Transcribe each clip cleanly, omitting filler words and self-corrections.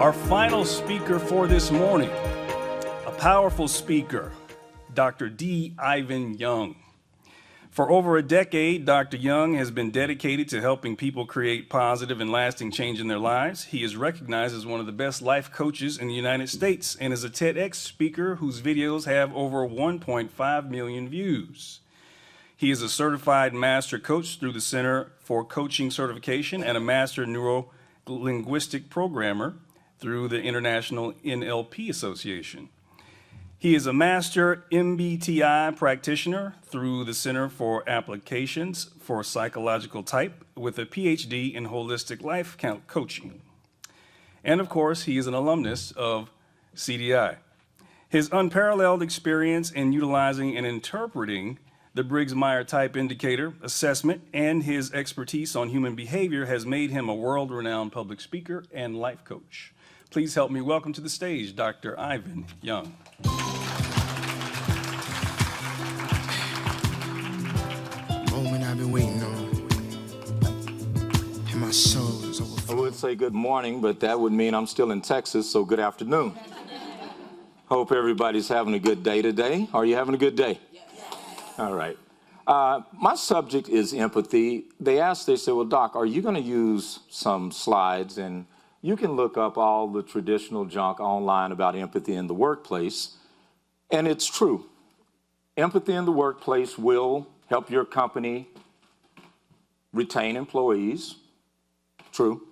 Our final speaker for this morning, a powerful speaker, Dr. D. Ivan Young. For over a decade, Dr. Young has been dedicated to helping people create positive and lasting change in their lives. He is recognized as one of the best life coaches in the United States and is a TEDx speaker whose videos have over 1.5 million views. He is a certified master coach through the Center for Coaching Certification and a master neuro-linguistic programmer through the International NLP Association. He is a master MBTI practitioner through the Center for Applications for Psychological Type with a PhD in holistic life coaching. And of course, he is an alumnus of CDI. His unparalleled experience in utilizing and interpreting the Briggs-Meyer Type Indicator assessment and his expertise on human behavior has made him a world-renowned public speaker and life coach. Please help me welcome to the stage, Dr. Ivan Young. Moment I've been waiting on, and my soul is overflowing. I would say good morning, but that would mean I'm still in Texas, so good afternoon. Hope everybody's having a good day today. Are you having a good day? Yes. All right. My subject is empathy. They said, well, Doc, are you going to use some slides? And you can look up all the traditional junk online about empathy in the workplace. And it's true. Empathy in the workplace will help your company retain employees. True.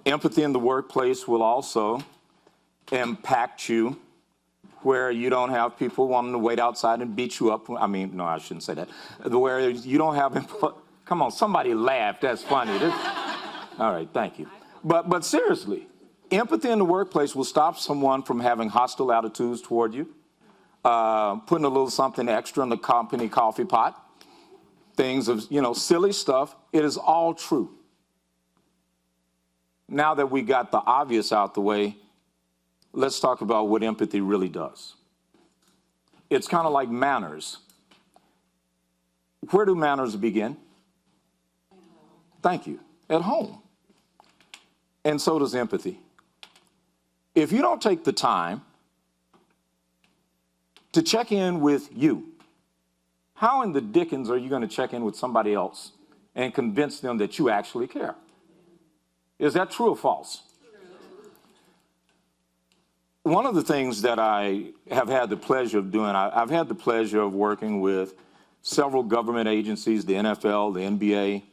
Empathy in the workplace will also impact you where you don't have people wanting to wait outside and beat you up. I mean, no, I shouldn't say that. Where you don't have, come on, somebody laughed. That's funny. All right, thank you. But seriously, empathy in the workplace will stop someone from having hostile attitudes toward you. Putting a little something extra in the company coffee pot, things of, silly stuff. It is all true. Now that we got the obvious out the way, let's talk about what empathy really does. It's kind of like manners. Where do manners begin? Thank you. At home. And so does empathy. If you don't take the time to check in with you, how in the dickens are you going to check in with somebody else and convince them that you actually care? Is that true or false? One of the things that I have had the pleasure of doing, I've had the pleasure of working with several government agencies, the NFL, the NBA.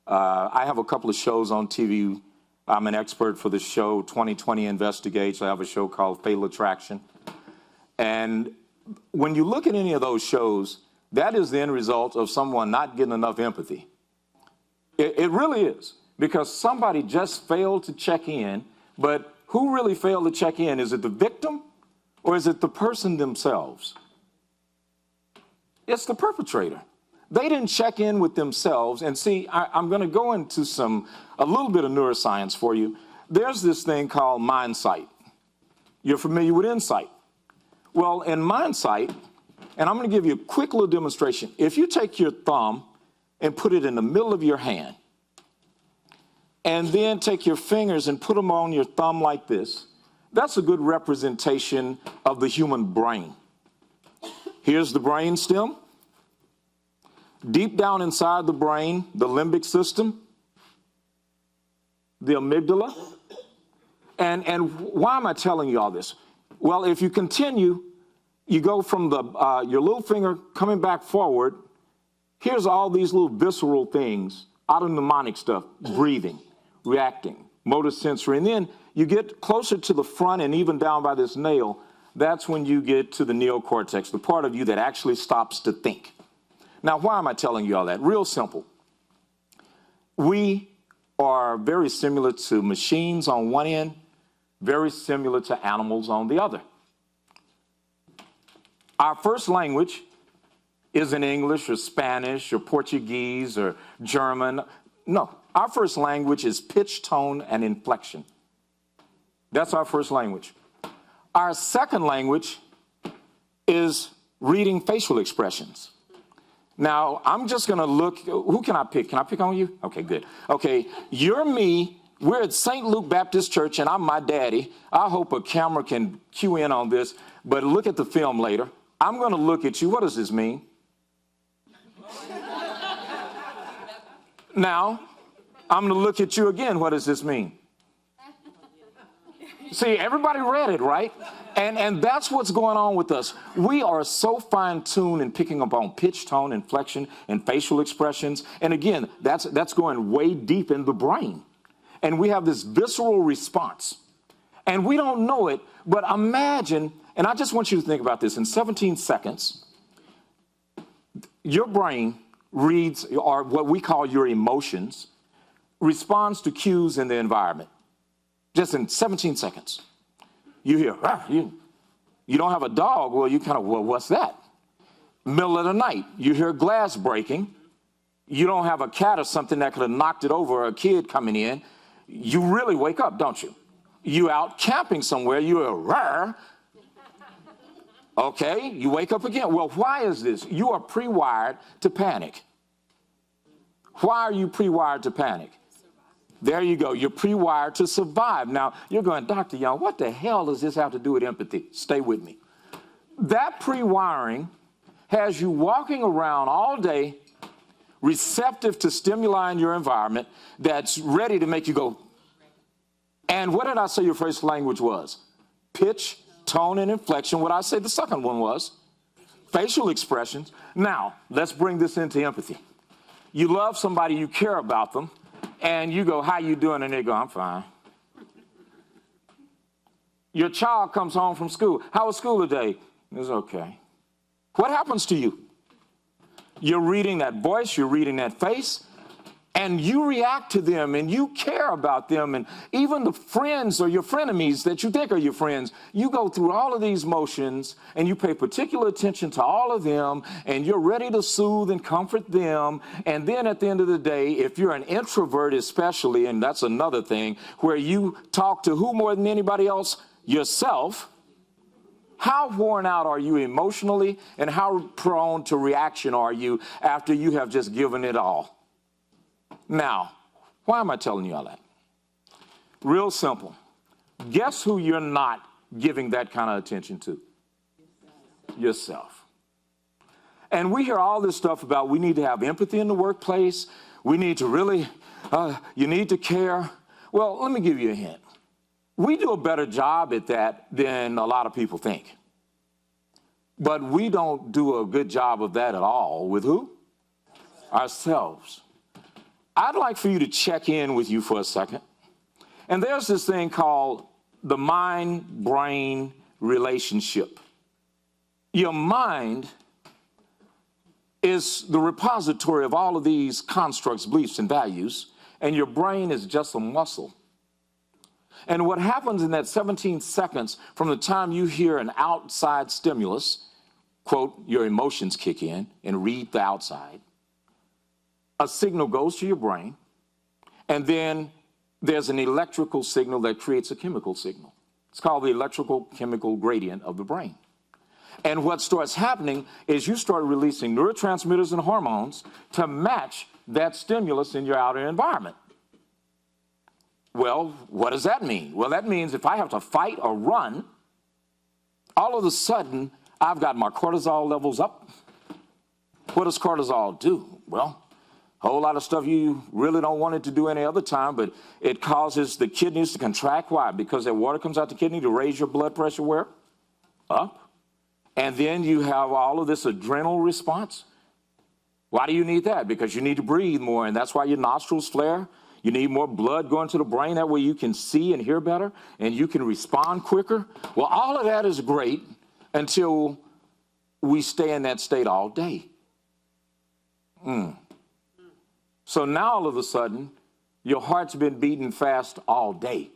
I have a couple of shows on TV. I'm an expert for the show 2020 Investigates. I have a show called Fatal Attraction. And when you look at any of those shows, that is the end result of someone not getting enough empathy. It really is, because somebody just failed to check in. But who really failed to check in? Is it the victim or is it the person themselves? It's the perpetrator. They didn't check in with themselves. And see, I'm going to go into a little bit of neuroscience for you. There's this thing called mindsight. You're familiar with insight. Well, in mindsight, and I'm going to give you a quick little demonstration. If you take your thumb and put it in the middle of your hand, and then take your fingers and put them on your thumb like this, that's a good representation of the human brain. Here's the brain stem. Deep down inside the brain, the limbic system, the amygdala. And why am I telling you all this? Well, if you continue, you go from your little finger coming back forward. Here's all these little visceral things, autonomic stuff, breathing, reacting, motor sensory. And then you get closer to the front and even down by this nail. That's when you get to the neocortex, the part of you that actually stops to think. Now, why am I telling you all that? Real simple. We are very similar to machines on one end, very similar to animals on the other. Our first language isn't English or Spanish or Portuguese or German. No, our first language is pitch, tone, and inflection. That's our first language. Our second language is reading facial expressions. Now, I'm just going to look. Who can I pick? Can I pick on you? Okay, good. Okay, you're me We're at St. Luke Baptist Church, and I'm my daddy. I hope a camera can cue in on this, but look at the film later. I'm going to look at you. What does this mean? Now, I'm going to look at you again. What does this mean? See, everybody read it, right? And that's what's going on with us. We are so fine-tuned in picking up on pitch, tone, inflection, and facial expressions. And again, that's going way deep in the brain. And we have this visceral response. And we don't know it, but imagine, and I just want you to think about this, in 17 seconds, your brain reads, or what we call your emotions, responds to cues in the environment. Just in 17 seconds. You hear, you don't have a dog, well, you kind of, well, what's that? Middle of the night, you hear glass breaking. You don't have a cat or something that could have knocked it over, or a kid coming in. You really wake up, don't you? You out camping somewhere, you hear, rah. Okay, you wake up again. Well, why is this? You are pre-wired to panic. Why are you pre-wired to panic? There you go. You're pre-wired to survive. Now, you're going, Dr. Young, what the hell does this have to do with empathy? Stay with me. That pre-wiring has you walking around all day, receptive to stimuli in your environment that's ready to make you go. And what did I say your first language was? Pitch, tone, and inflection. What I say the second one was? Facial expressions. Now, let's bring this into empathy. You love somebody, you care about them. And you go, how you doing? And they go, I'm fine. Your child comes home from school. How was school today? It was okay. What happens to you? You're reading that voice, you're reading that face, and you react to them and you care about them. And even the friends or your frenemies that you think are your friends, you go through all of these motions and you pay particular attention to all of them and you're ready to soothe and comfort them. And then at the end of the day, if you're an introvert especially, and that's another thing, where you talk to who more than anybody else? Yourself. How worn out are you emotionally and how prone to reaction are you after you have just given it all? Now, why am I telling you all that? Real simple. Guess who you're not giving that kind of attention to? Yourself. And we hear all this stuff about we need to have empathy in the workplace. We need to really, you need to care. Well, let me give you a hint. We do a better job at that than a lot of people think. But we don't do a good job of that at all. With who? Ourselves. I'd like for you to check in with you for a second. And there's this thing called the mind-brain relationship. Your mind is the repository of all of these constructs, beliefs, and values, and your brain is just a muscle. And what happens in that 17 seconds from the time you hear an outside stimulus, quote, your emotions kick in and read the outside, a signal goes to your brain, and then there's an electrical signal that creates a chemical signal. It's called the electrical chemical gradient of the brain. And what starts happening is you start releasing neurotransmitters and hormones to match that stimulus in your outer environment. Well, what does that mean? Well, that means if I have to fight or run, all of a sudden, I've got my cortisol levels up. What does cortisol do? Well, a whole lot of stuff you really don't want it to do any other time, but it causes the kidneys to contract. Why? Because that water comes out the kidney to raise your blood pressure where? Up. And then you have all of this adrenal response. Why do you need that? Because you need to breathe more, and that's why your nostrils flare. You need more blood going to the brain. That way you can see and hear better, and you can respond quicker. Well, all of that is great until we stay in that state all day. So now all of a sudden, your heart's been beating fast all day.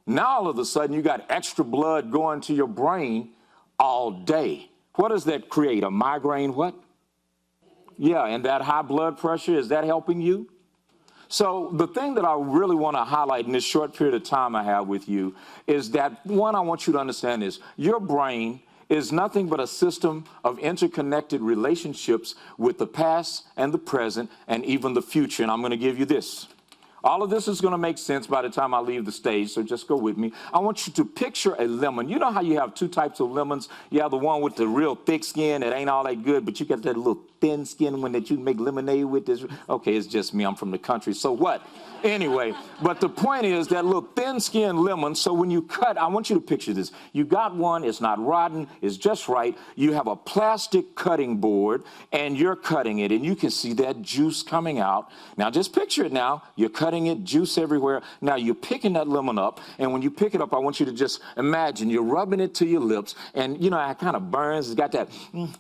Now all of a sudden, you got extra blood going to your brain all day. What does that create? A migraine what? Yeah, and that high blood pressure, is that helping you? So the thing that I really want to highlight in this short period of time I have with you is that, one, I want you to understand is your brain is nothing but a system of interconnected relationships with the past and the present and even the future. And I'm going to give you this. All of this is going to make sense by the time I leave the stage, so just go with me. I want you to picture a lemon. You know how you have two types of lemons? You have the one with the real thick skin that ain't all that good, but you got that little thin skin one that you make lemonade with. This. Okay, it's just me. I'm from the country, so what? Anyway, but the point is that little thin-skinned lemon, so when you cut, I want you to picture this. You got one, it's not rotten, it's just right. You have a plastic cutting board, and you're cutting it, and you can see that juice coming out. Now, just picture it now. You're cutting it, juice everywhere. Now, you're picking that lemon up, and when you pick it up, I want you to just imagine you're rubbing it to your lips, and, you know, it kind of burns. It's got that,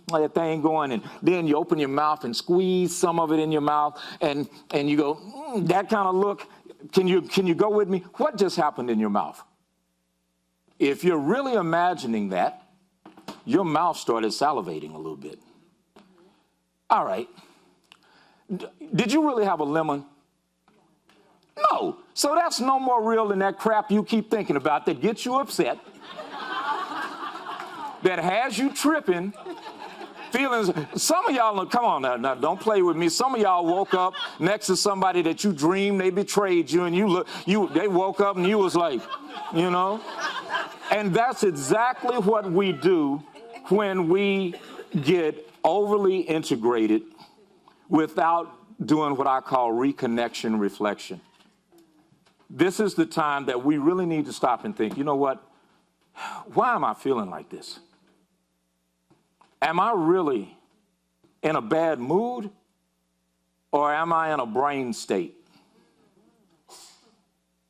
that thing going, and then you open your mouth and squeeze some of it in your mouth, and you go, that kind of look. Can you go with me? What just happened in your mouth? If you're really imagining that, your mouth started salivating a little bit. All right. Did you really have a lemon? No. So that's no more real than that crap you keep thinking about that gets you upset, that has you tripping. Feelings. Some of y'all, come on now, don't play with me. Some of y'all woke up next to somebody that you dreamed they betrayed you, and they woke up and you was like, you know. And that's exactly what we do when we get overly integrated without doing what I call reconnection reflection. This is the time that we really need to stop and think, you know what? Why am I feeling like this? Am I really in a bad mood, or am I in a brain state?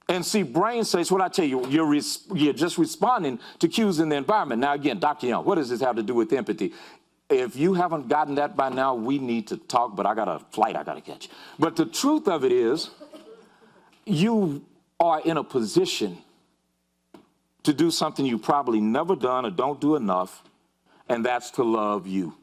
And see, brain states, what I tell you, you're just responding to cues in the environment. Now, again, Dr. Young, what does this have to do with empathy? If you haven't gotten that by now, we need to talk, but I got a flight I got to catch. But the truth of it is, you are in a position to do something you've probably never done or don't do enough, and that's to love you.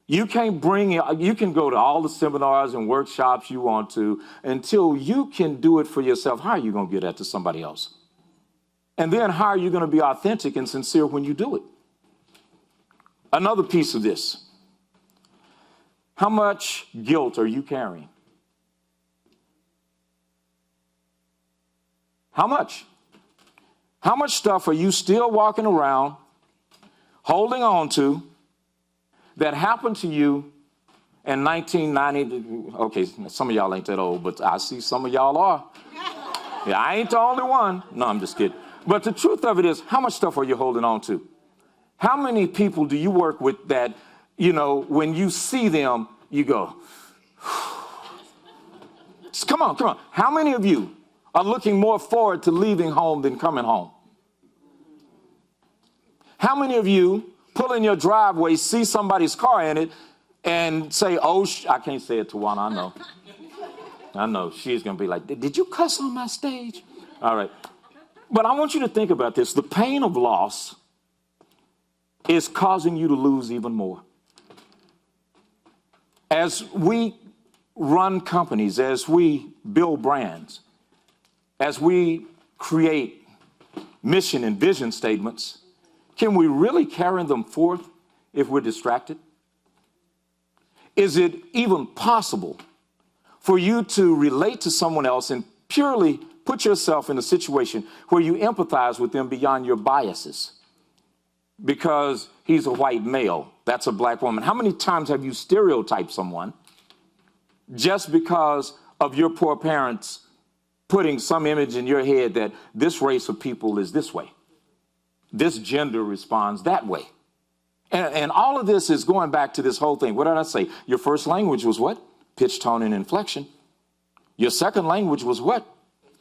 You can go to all the seminars and workshops you want to until you can do it for yourself. How are you going to give that to somebody else? And then how are you going to be authentic and sincere when you do it? Another piece of this. How much guilt are you carrying? How much? How much stuff are you still walking around holding on to that happened to you in 1990? Okay, some of y'all ain't that old, but I see some of y'all are. Yeah, I ain't the only one. No, I'm just kidding. But the truth of it is, how much stuff are you holding on to? How many people do you work with that, you know, when you see them, you go, come on. How many of you are looking more forward to leaving home than coming home? How many of you pull in your driveway, see somebody's car in it, and say, oh, I can't say it to one, I know. I know, she's going to be like, did you cuss on my stage? All right. But I want you to think about this. The pain of loss is causing you to lose even more. As we run companies, as we build brands, as we create mission and vision statements, can we really carry them forth if we're distracted? Is it even possible for you to relate to someone else and purely put yourself in a situation where you empathize with them beyond your biases? Because he's a white male, that's a black woman. How many times have you stereotyped someone just because of your poor parents putting some image in your head that this race of people is this way? This gender responds that way. And all of this is going back to this whole thing. What did I say? Your first language was what? Pitch, tone, and inflection. Your second language was what?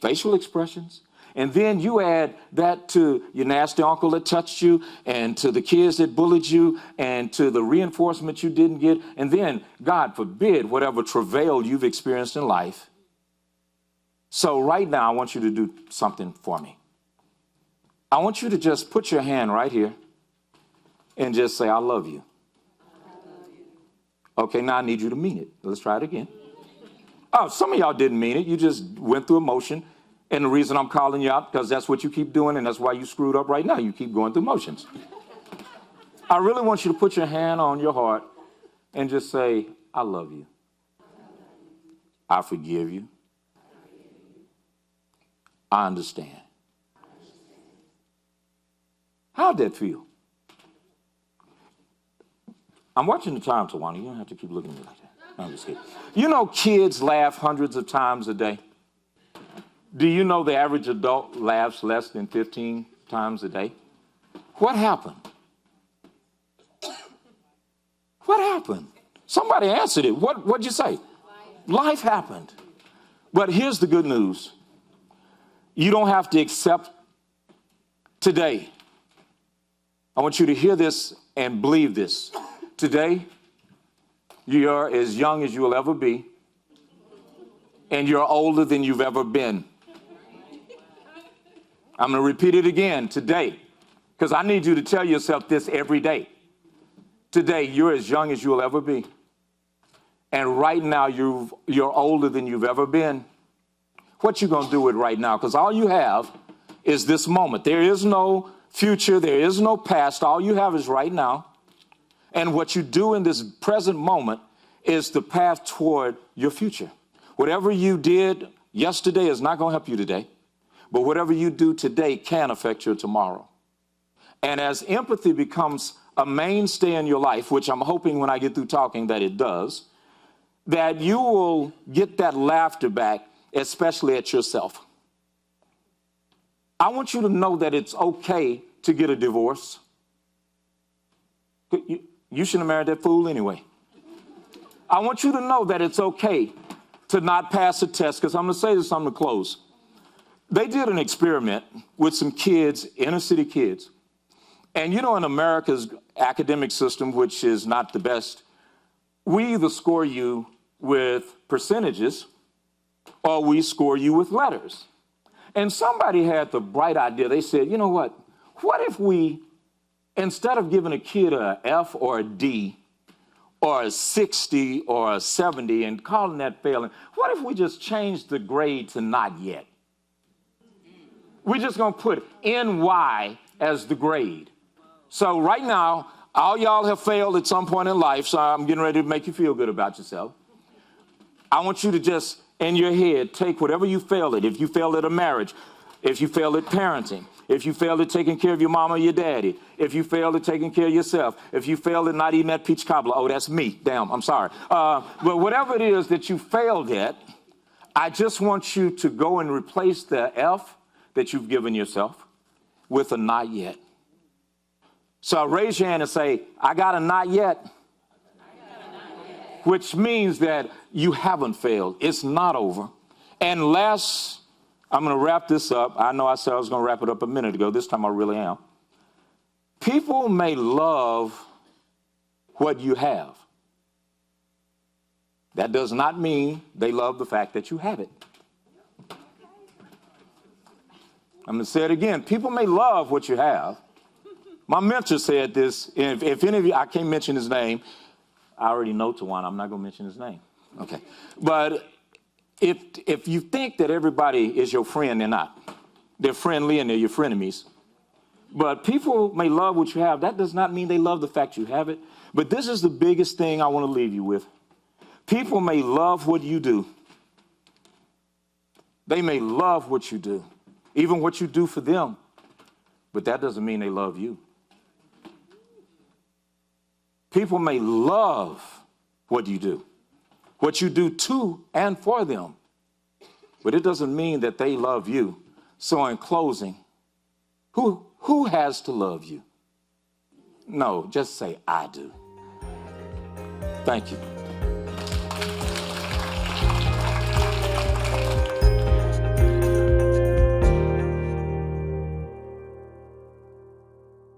Facial expressions. And then you add that to your nasty uncle that touched you, and to the kids that bullied you, and to the reinforcement you didn't get. And then, God forbid, whatever travail you've experienced in life. So right now, I want you to do something for me. I want you to just put your hand right here and just say, I love you. Okay, now I need you to mean it. Let's try it again. Oh, some of y'all didn't mean it. You just went through emotion. And the reason I'm calling you out, because that's what you keep doing, and that's why you screwed up right now. You keep going through motions. I really want you to put your hand on your heart and just say, I love you. I forgive you. I understand. How'd that feel? I'm watching the time, Tawana. You don't have to keep looking at me like that. No, I'm just kidding. You know, kids laugh hundreds of times a day. Do you know the average adult laughs less than 15 times a day? What happened? What happened? Somebody answered it. What'd you say? Life happened. But here's the good news. You don't have to accept today. I want you to hear this and believe this. Today, you're as young as you will ever be, and you're older than you've ever been. I'm going to repeat it again today, because I need you to tell yourself this every day. Today, you're as young as you will ever be. And right now, you're older than you've ever been. What you going to do with right now? Because all you have is this moment. There is no future. There is no past. All you have is right now. And what you do in this present moment is the path toward your future. Whatever you did yesterday is not going to help you today. But whatever you do today can affect your tomorrow. And as empathy becomes a mainstay in your life, which I'm hoping when I get through talking that it does, that you will get that laughter back, especially at yourself. I want you to know that it's okay to get a divorce. You shouldn't have married that fool anyway. I want you to know that it's okay to not pass a test, because I'm going to say this, I'm going to close. They did an experiment with some kids, inner city kids. And you know, in America's academic system, which is not the best, we either score you with percentages or we score you with letters. And somebody had the bright idea. They said, you know what? What if we, instead of giving a kid an F or a D or a 60 or a 70 and calling that failing, what if we just change the grade to not yet? We're just going to put NY as the grade. So right now, all y'all have failed at some point in life, so I'm getting ready to make you feel good about yourself. I want you to just, in your head, take whatever you failed at. If you failed at a marriage, if you failed at parenting, if you failed at taking care of your mama or your daddy, if you failed at taking care of yourself, if you failed at not eating that peach cobbler, oh, that's me, damn, I'm sorry. But whatever it is that you failed at, I just want you to go and replace the F that you've given yourself with a not yet. So raise your hand and say, I got a not yet. Which means that you haven't failed. It's not over. And last, I'm going to wrap this up. I know I said I was going to wrap it up a minute ago. This time I really am. People may love what you have. That does not mean they love the fact that you have it. I'm going to say it again. People may love what you have. My mentor said this. If any of you, I can't mention his name. I already know Tawana. I'm not going to mention his name. Okay. But if you think that everybody is your friend, they're not. They're friendly and they're your frenemies. But people may love what you have. That does not mean they love the fact you have it. But this is the biggest thing I want to leave you with. People may love what you do. They may love what you do, even what you do for them. But that doesn't mean they love you. People may love what you do to and for them, but it doesn't mean that they love you. So in closing, who has to love you? No, just say, I do. Thank you.